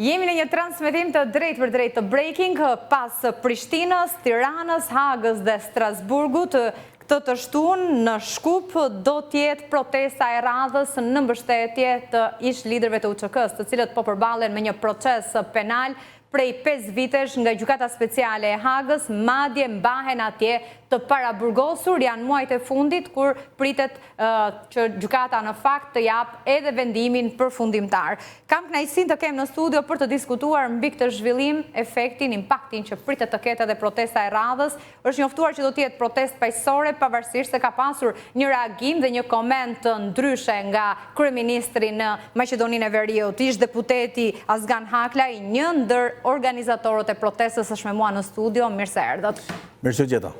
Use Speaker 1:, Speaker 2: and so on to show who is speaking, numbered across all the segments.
Speaker 1: Jemi në një transmetim të drejt për drejt të breaking pas Prishtinës, Tiranës, Hagës dhe Strasburgut. Këtë të shtunë në Shkup do tjetë protesta e radhës në mbështetje të ish liderëve të UÇK-s, të cilët po përballen me një proces penal prej 5 vitesh nga gjykata speciale e Hagës, madje mbahen atje të paraburgosur, janë muajt e fundit kur pritet që gjykata në fakt të jap edhe vendimin përfundimtar. Kam kënaqësinë të kem në studio për të diskutuar mbi këtë zhvillim, efektin, impaktin që pritet të ketë edhe protesta e radhës. Është njoftuar që do të jetë protestë paqësore, pavarësisht se ka pasur një reagim dhe një koment ndryshe nga kryeministri në Maqedoninë e Veriut. Ish deputeti Azgan Haklaj, një ndër organizatorët e protestës, është me mua në studio. Mirë se erdhët.
Speaker 2: Mirë se gjeta.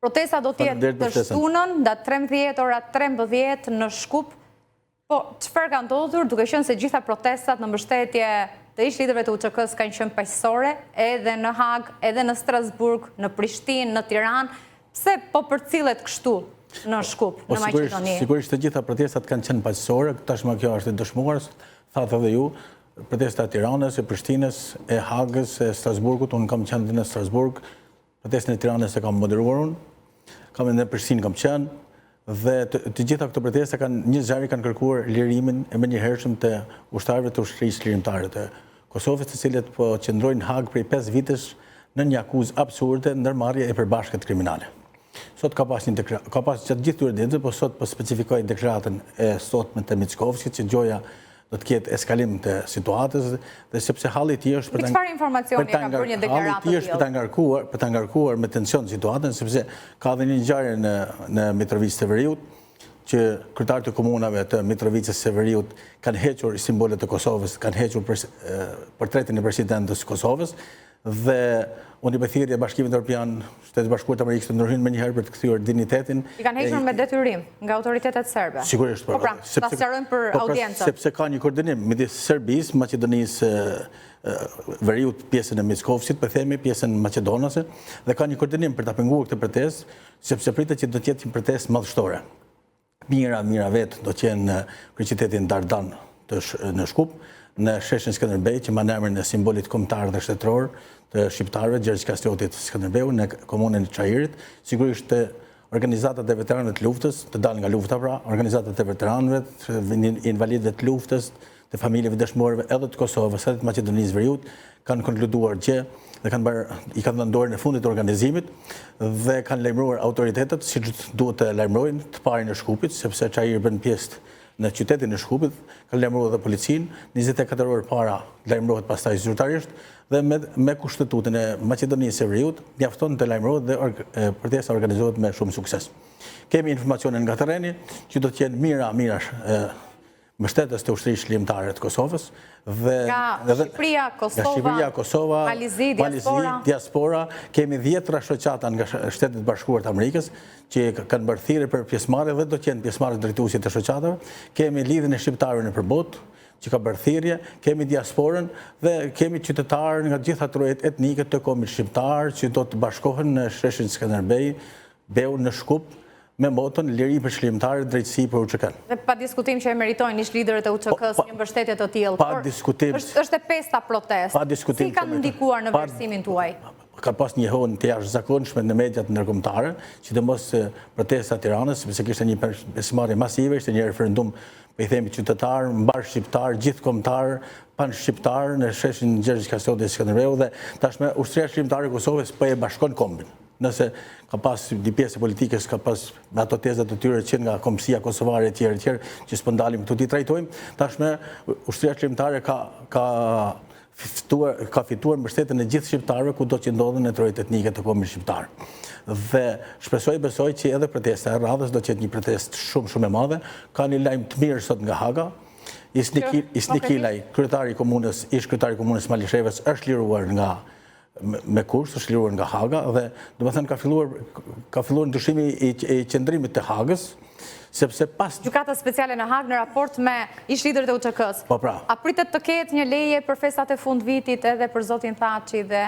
Speaker 1: Protesta do tjetë të shtunën, nga 13 ora 13 në Shkup. Po, çfarë ka ndodhur, duke qenë se gjitha protestat në mbështetje të ish liderëve të UÇK-s kanë qenë paqësore, edhe në Hagë, edhe në Strasburg, në Prishtinë, në Tiranë, pse po përcillet kështu në Shkup, në Maqedoni?
Speaker 2: Sigurisht të gjitha protestat kanë qenë paqësore, tashmë kjo është e dëshmuar, thatë edhe ju, protesta e Tiranës, e Prishtinës, e Hagës, e Strasburgut, unë kam qenë dhe në Strasburg, protestën e Tiranës e kam moderuar unë, kam edhe në Prishtinë kam qenë, dhe të gjitha këto protesta kanë një zjarri kanë kërkuar lirimin e menjëhershëm të ushtarëve të ushtrisë lirimtare të Kosovës, të cilët po qëndrojnë në Hagë prej 5 vitesh në një akuzë absurde ndërmarrje e përbashkët kriminale. Sot ka pas gjatë gjithë këtyre ditëve, po sot po specifikoj deklaratën e sotme të Mickovskit që gjoja do të ketë eskalim të situatës dhe sepse halli i tij është
Speaker 1: për çfarë informacioni ka për një deklaratë të tillë?
Speaker 2: Për ta ngarkuar me tension situatën, sepse ka dhe një ngjarje në Mitrovicë të Veriut që kryetarët e komunave të Mitrovicës së Veriut kanë hequr simbolet të Kosovës, kanë hequr portretin e presidentës së Kosovës dhe Unipethirja e Bashkimit Evropian, Shtetet Bashkuara të Amerikës të ndryshojnë menjëherë për të kthyer dinjitetin.
Speaker 1: I kanë hequr me detyrim nga autoritetet serbe.
Speaker 2: Sigurisht.
Speaker 1: Po pra, ta sqarojmë për audiencën.
Speaker 2: Sepse ka një koordinim midis Serbisë, Maqedonisë Veriut, pjesën e Mickovskit, po themi pjesën maqedonase, dhe ka një koordinim për ta penguar këtë protestë, sepse pritet që do të jetë një protestë madhështore. Mira vetë do të jenë në kryeqytetin Dardan në Shkup, në sheshin Skënderbej, që mban emrin e simbolit kombëtar dhe shtetëror të shqiptarëve, Gjergj Kastriotit Skënderbeu, në komunën e Çajirit. Sigurisht organizatat e veteranëve të luftës, të dalë nga lufta pra, organizatat e veteranëve, të invalidëve të luftës, të familjeve dëshmorëve edhe të Kosovës, edhe të Maqedonisë Veriut, kanë konkluduar që dhe i kanë dhënë dorën e fundit të organizimit dhe kanë lajmëruar autoritetet siç duhet të lajmërojnë të parin e Shkupit, sepse Çajiri bën pjesë në qytetin e Shkupit, kanë lajmëruar dhe policinë, 24 orë para lajmërohet pastaj zyrtarisht dhe me kushtetutën e Maqedonisë së Veriut mjafton të lajmërohet dhe protesta organizohet me shumë sukses. Kemi informacione nga terreni që do të jenë mira mbështetës të ushtrisë lirimtare të Kosovës dhe
Speaker 1: nga Shqipëria, Kosova, Malizi,
Speaker 2: diaspora, kemi 10 shoqata nga Shtetet Bashkuara të Amerikës që kanë bërë thirrje për pjesëmarrje dhe do të jenë pjesëmarrës drejtuesit të shoqatave. Kemi lidhjen e shqiptarëve nëpër botë që ka bërë thirrje, kemi diasporën dhe kemi qytetarë nga gjitha trojet etnike të kombit shqiptar që do të bashkohen në sheshin Skënderbej, Beu në Shkup, me moton liri për shlirimtarët, drejtësi për UÇK-n.
Speaker 1: Dhe pa diskutim që e meritojnë ish liderët e UÇK-s një mbështetje të tillë.
Speaker 2: Pa diskutim.
Speaker 1: Është e pesta protestë.
Speaker 2: Pa diskutim.
Speaker 1: Si kanë ndikuar në vlerësimin tuaj?
Speaker 2: Ka pas një hënë të jashtëzakonshme në mediat ndërkombëtare, sidomos protesta e Tiranës, sepse kishte një pjesëmarrje masive, ishte një referendum, po i themi qytetar, mbar shqiptar, gjithkombëtar, pan shqiptar në sheshin Gjergj Kastriotit Skënderbeu dhe tashmë ushtria shqiptare e Kosovës po e bashkon kombin. Nëse ka pas një pjesë politikës, ka pas ato tezat të tyre që nga Kombësia Kosovare e tjerë, që s'po ndalim këtu t'i trajtojmë, tashmë ushtria shqiptare ka fituar mbështetjen e gjithë shqiptarëve kudo që ndodhen në trojet etnike të kombit shqiptar. Dhe besoj që edhe protesta e radhës do të jetë një protestë shumë e madhe. Ka një lajm të mirë sot nga Haga. Isnik Ilaj, ish kryetari i komunës Malishevës, është liruar me kurs, është liruar nga Haga dhe do të thënë ka filluar ndryshimi i qendrimit të Hagës, sepse pas
Speaker 1: gjykata speciale në Hagë në raport me ish liderët e UÇK-s.
Speaker 2: Po pra.
Speaker 1: A pritet të ketë një leje për festat e fundvitit edhe për zotin Thaçi dhe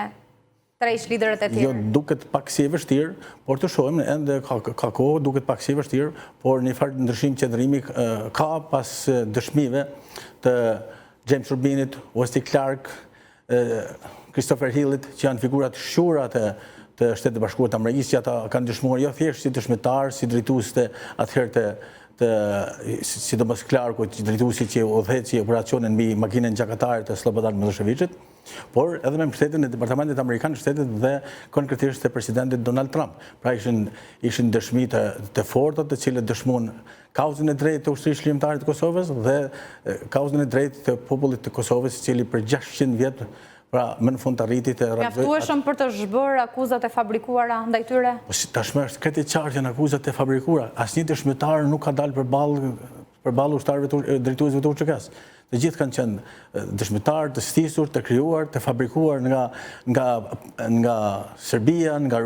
Speaker 1: 3 ish liderët e tjerë?
Speaker 2: Jo, duket pak si e vështirë, por të shohim ende ka kohë, duket pak si e vështirë, por një farë ndryshim qendrimi ka pas dëshmive të James Rubinit, Wesley Clark, Christopher Hillit, që janë figurat shura të Shtetit Bashkuar të Amerikës, që ata kanë dëshmuar jo thjesht si dëshmitar, si drejtues të atëherë sidomos Clarku, drejtuesi që udhëheqi operacionin mbi makinën gjakatare të Slobodan Miloševićit, por edhe me mbështetjen e Departamentit Amerikan të Shtetit dhe konkretisht të presidentit Donald Trump. Pra ishin dëshmi të forta të cilët dëshmuan kauzën e drejtë të ushtrisë shërbimtare të Kosovës dhe kauzën e drejtë të popullit të Kosovës, i cili për 600 vjet pra më në fund të arriti të
Speaker 1: mjaftueshëm për të zhbërë akuzat e fabrikuara ndaj tyre?
Speaker 2: Tashmë është këtë qartë janë akuzat e fabrikuara. Asnjë dëshmitar nuk ka dalë përballë ushtarëve të drejtuesve të UÇK-s. Të gjithë kanë qenë dëshmitar të stisur, të krijuar, të fabrikuar nga Serbia, nga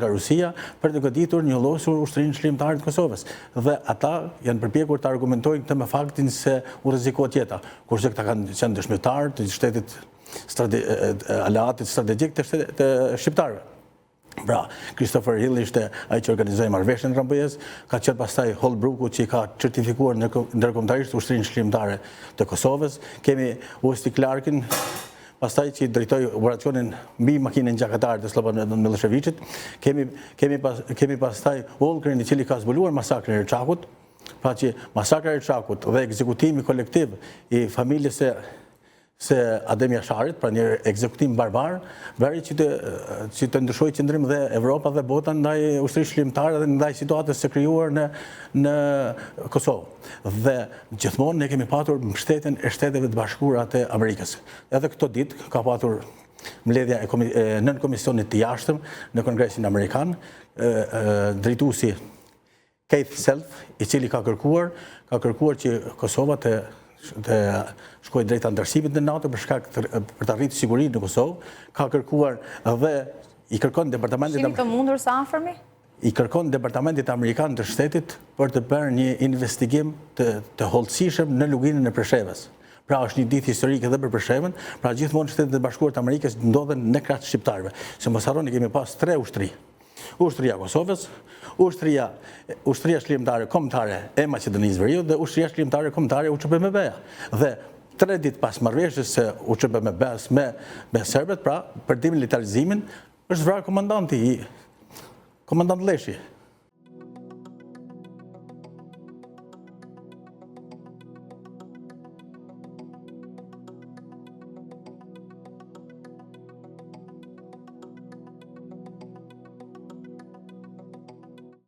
Speaker 2: Rusia, për të goditur njollosur ushtrinë shërbimtare të Kosovës. Dhe ata janë përpjekur të argumentojnë këtë me faktin se u rrezikohet jeta, kurse këta kanë qenë dëshmitar të shtetit aleatit strategjik të shqiptarëve. Pra, Christopher Hill ishte ai që organizoi marrëveshjen në Rambëjes, ka qenë pastaj Holbrooku që ka certifikuar ndërkombëtarisht ushtrinë shërbimtare të Kosovës. Kemi Wesley Clarkin, pastaj që drejtoi operacionin mbi makinën gjakatare të Slobodan Miloševićit. Kemi pastaj Ullgrin, i cili ka zbuluar masakrin e Erçakut, pra që masakri i Erçakut dhe ekzekutimi kolektiv i familjes se Adem Jasharit, pra një ekzekutim barbar, bëri që të ndryshoj qëndrim dhe Evropa dhe bota ndaj ushtrisë shërbimtare dhe ndaj situatës së krijuar në Kosovë. Dhe gjithmonë ne kemi patur mbështetjen e Shteteve të Bashkuara të Amerikës. Edhe këto ditë ka patur mbledhja e nën komisionit të jashtëm në Kongresin Amerikan, drejtuesi Keith Self, i cili ka kërkuar që Kosova të shkoj drejt antarësimit në NATO për të arritur sigurinë në Kosovë, ka kërkuar dhe i kërkon Departamentit
Speaker 1: Shini të mundur sa afërmi?
Speaker 2: I kërkon Departamentit Amerikan të Shtetit për të bërë një investigim të hollësishëm në luginën e Preshevës. Pra është një ditë historike edhe për Preshevën, pra gjithmonë Shtetet e Bashkuara të Amerikës ndodhen në krah të shqiptarëve. Se mos harroni kemi pas 3 ushtri. Ushtria e Kosovës, ushtria shërbimtare kombëtare e Maqedonisë Veriut dhe ushtria shërbimtare kombëtare e UÇPMB-ja. Dhe 3 ditë pas marrëveshjes së UÇPMB-s me serbët, pra për demilitarizimin, është vrarë komandant Leshi.